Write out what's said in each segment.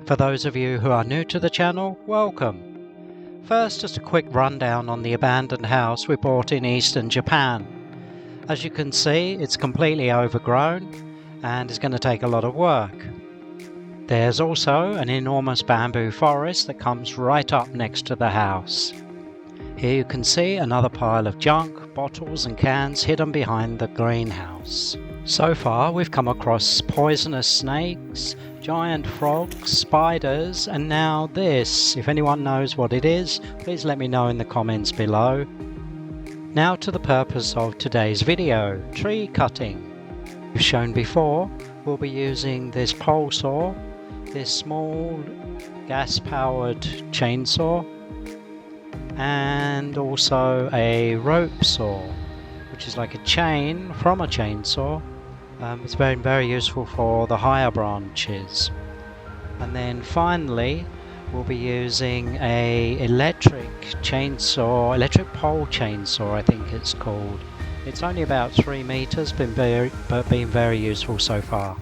For those of you who are new to the channel, welcome. First, just a quick rundown on the abandoned house we bought in eastern Japan. As you can see, it's completely overgrown and is going to take a lot of work. There's also an enormous bamboo forest that comes right up next to the house. Here you can see another pile of junk, bottles and cans hidden behind the greenhouse. So far we've come across poisonous snakes, giant frogs, spiders, and now this. If anyone knows what it is, please let me know in the comments below. Now to the purpose of today's video, tree cutting. As shown before, we'll be using this pole saw, this small gas-powered chainsaw, and also a rope saw, which is like a chain from a chainsaw. It's very useful for the higher branches. And then finally we'll be using a electric pole chainsaw, I think it's called. It's only about 3 meters, been very useful so far.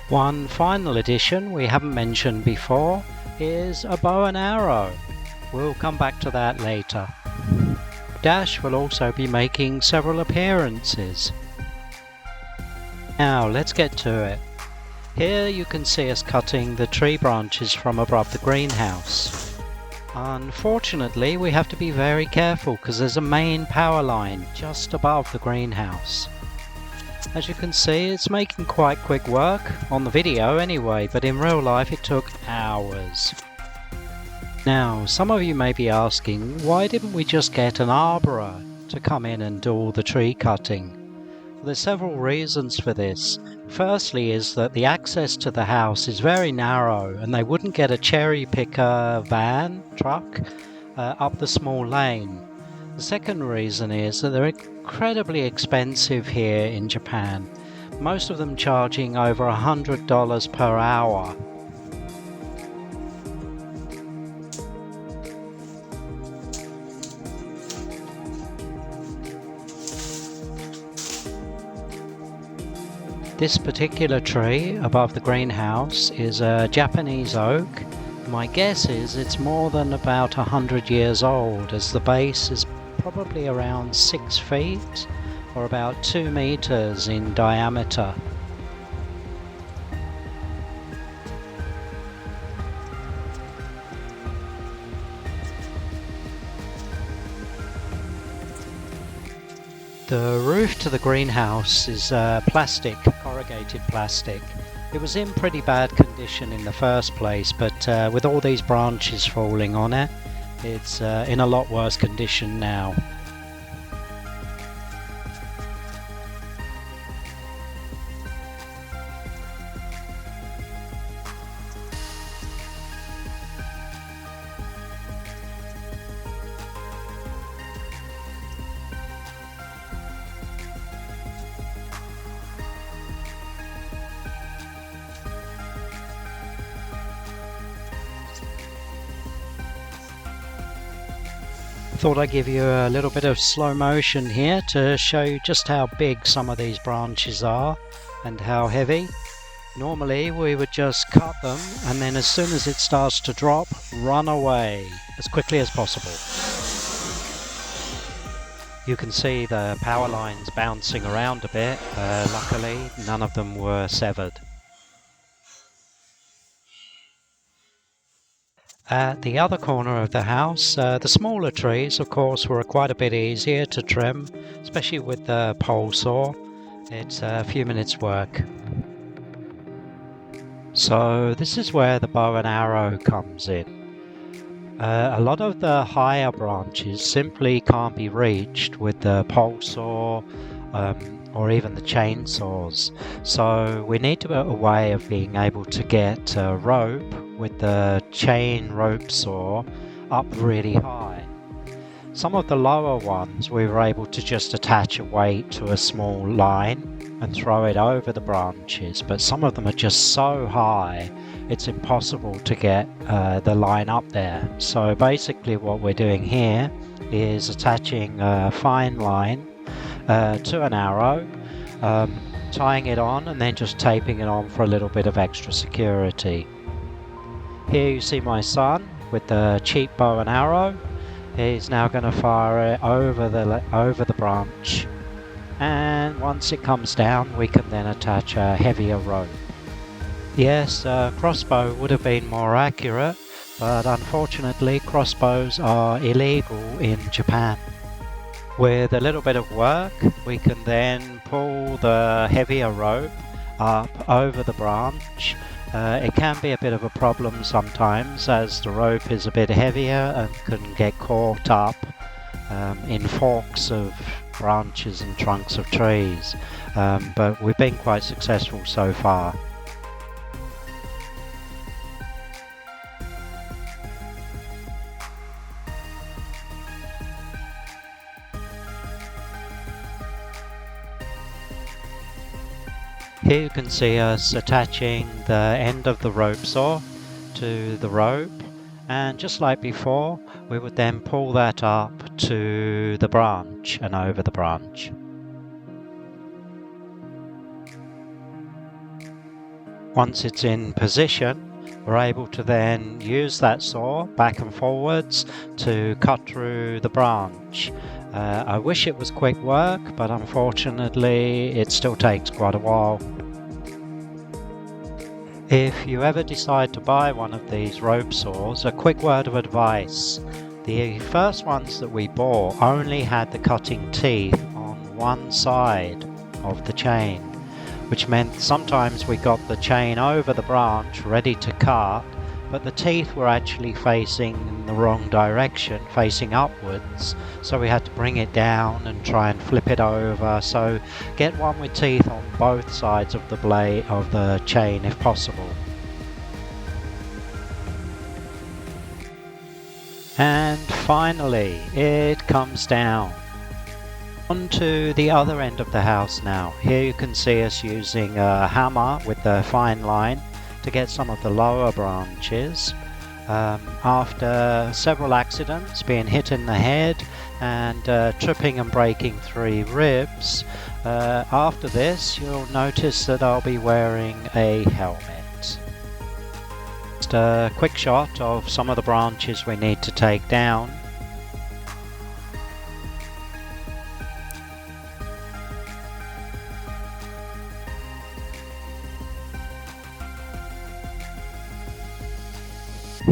One final addition we haven't mentioned before is a bow and arrow. We'll come back to that later. Dash will also be making several appearances. Now let's get to it. Here you can see us cutting the tree branches from above the greenhouse. Unfortunately, we have to be very careful because there's a main power line just above the greenhouse. As you can see, it's making quite quick work, on the video anyway, but in real life it took hours. Now, some of you may be asking, why didn't we just get an arborer to come in and do all the tree cutting? Well, there's several reasons for this. Firstly is that the access to the house is very narrow and they wouldn't get a cherry picker truck up the small lane. The second reason is that they're incredibly expensive here in Japan, most of them charging over $100 per hour. This particular tree above the greenhouse is a Japanese oak. My guess is it's more than about 100 years old, as the base is probably around 6 feet or about 2 meters in diameter. The roof to the greenhouse is plastic, corrugated plastic. It was in pretty bad condition in the first place, but with all these branches falling on it, it's in a lot worse condition now. Thought I'd give you a little bit of slow motion here to show you just how big some of these branches are and how heavy. Normally we would just cut them and then as soon as it starts to drop, run away as quickly as possible. You can see the power lines bouncing around a bit. Luckily none of them were severed. At the other corner of the house, the smaller trees of course were quite a bit easier to trim, especially with the pole saw. It's a few minutes work. So this is where the bow and arrow comes in. A lot of the higher branches simply can't be reached with the pole saw or even the chainsaws. So we need a way of being able to get a rope with the chain rope saw up really high. Some of the lower ones we were able to just attach a weight to a small line and throw it over the branches, but some of them are just so high it's impossible to get the line up there. So basically what we're doing here is attaching a fine line to an arrow, tying it on and then just taping it on for a little bit of extra security. Here you see my son with the cheap bow and arrow. He's now going to fire it over the branch, and once it comes down we can then attach a heavier rope. Yes, crossbow would have been more accurate, but unfortunately crossbows are illegal in Japan. With a little bit of work we can then pull the heavier rope up over the branch. It can be a bit of a problem sometimes as the rope is a bit heavier and can get caught up in forks of branches and trunks of trees, but we've been quite successful so far. Here you can see us attaching the end of the rope saw to the rope, and just like before we would then pull that up to the branch and over the branch. Once it's in position, we're able to then use that saw back and forwards to cut through the branch. I wish it was quick work, but unfortunately it still takes quite a while. If you ever decide to buy one of these rope saws, a quick word of advice. The first ones that we bought only had the cutting teeth on one side of the chain, which meant sometimes we got the chain over the branch ready to cut, but the teeth were actually facing in the wrong direction, facing upwards, so we had to bring it down and try and flip it over. So get one with teeth on both sides of the blade of the chain if possible. And finally it comes down. Onto the other end of the house now. Here you can see us using a hammer with the fine line to get some of the lower branches. After several accidents, being hit in the head and tripping and breaking 3 ribs, after this you'll notice that I'll be wearing a helmet. Just a quick shot of some of the branches we need to take down.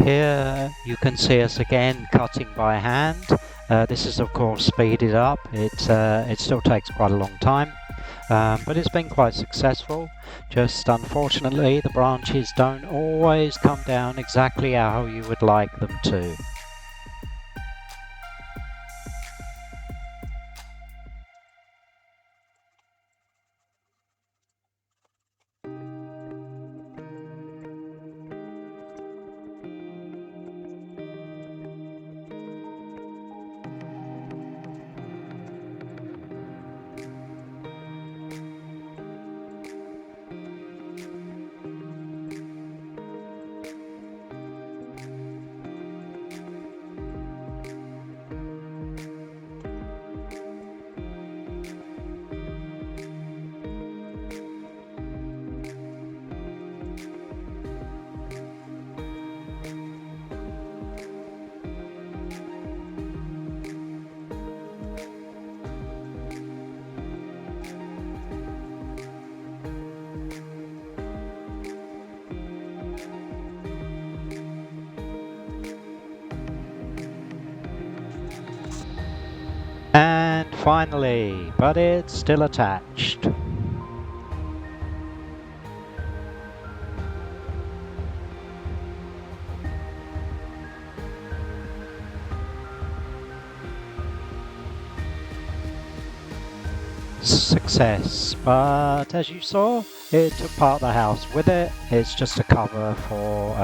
Here you can see us again cutting by hand. This is of course speeded up. It still takes quite a long time, but it's been quite successful. Just unfortunately the branches don't always come down exactly how you would like them to. And finally, but it's still attached. Success, but as you saw, it took part of the house with it. It's just a cover for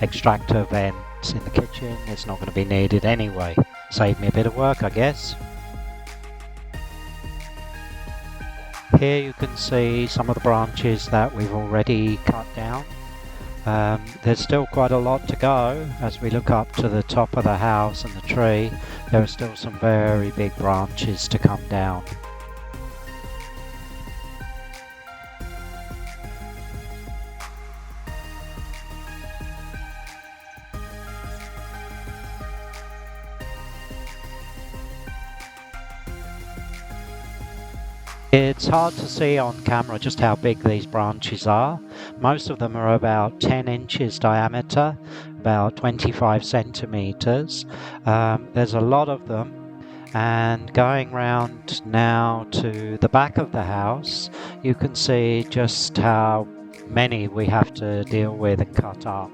extractor vents in the kitchen. It's not going to be needed anyway. Saved me a bit of work, I guess. Here you can see some of the branches that we've already cut down. There's still quite a lot to go. As we look up to the top of the house and the tree, there are still some very big branches to come down. It's hard to see on camera just how big these branches are. Most of them are about 10 inches diameter, about 25 centimeters. There's a lot of them, and going round now to the back of the house, you can see just how many we have to deal with and cut up.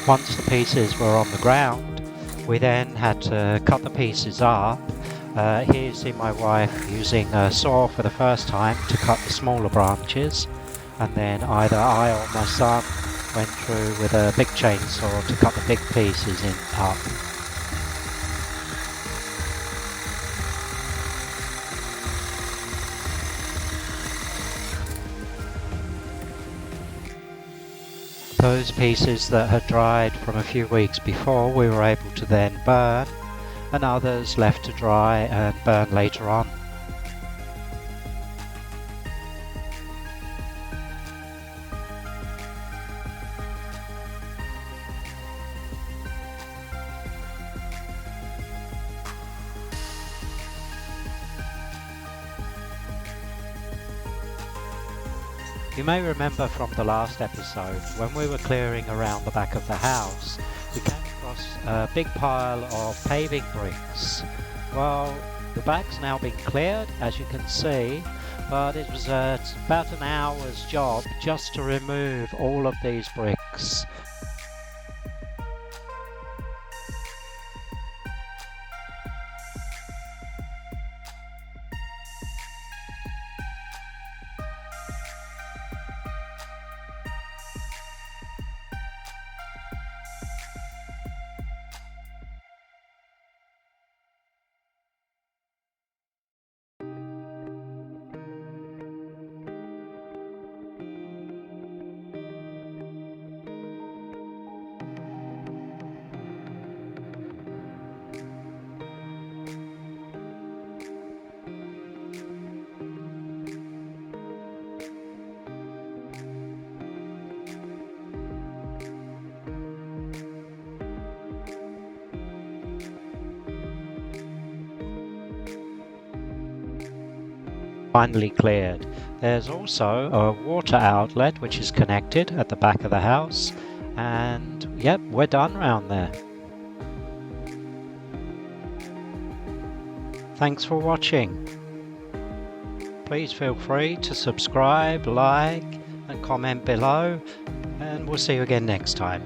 Once the pieces were on the ground, we then had to cut the pieces up. Here you see my wife using a saw for the first time to cut the smaller branches, and then either I or my son went through with a big chainsaw to cut the big pieces up. Those pieces that had dried from a few weeks before we were able to then burn, and others left to dry and burn later on. You may remember from the last episode, when we were clearing around the back of the house, we came across a big pile of paving bricks. Well, the back's now been cleared, as you can see, but it was about an hour's job just to remove all of these bricks. Finally cleared. There's also a water outlet which is connected at the back of the house, and yep, we're done round there. Thanks for watching. Please feel free to subscribe, like and comment below, and we'll see you again next time.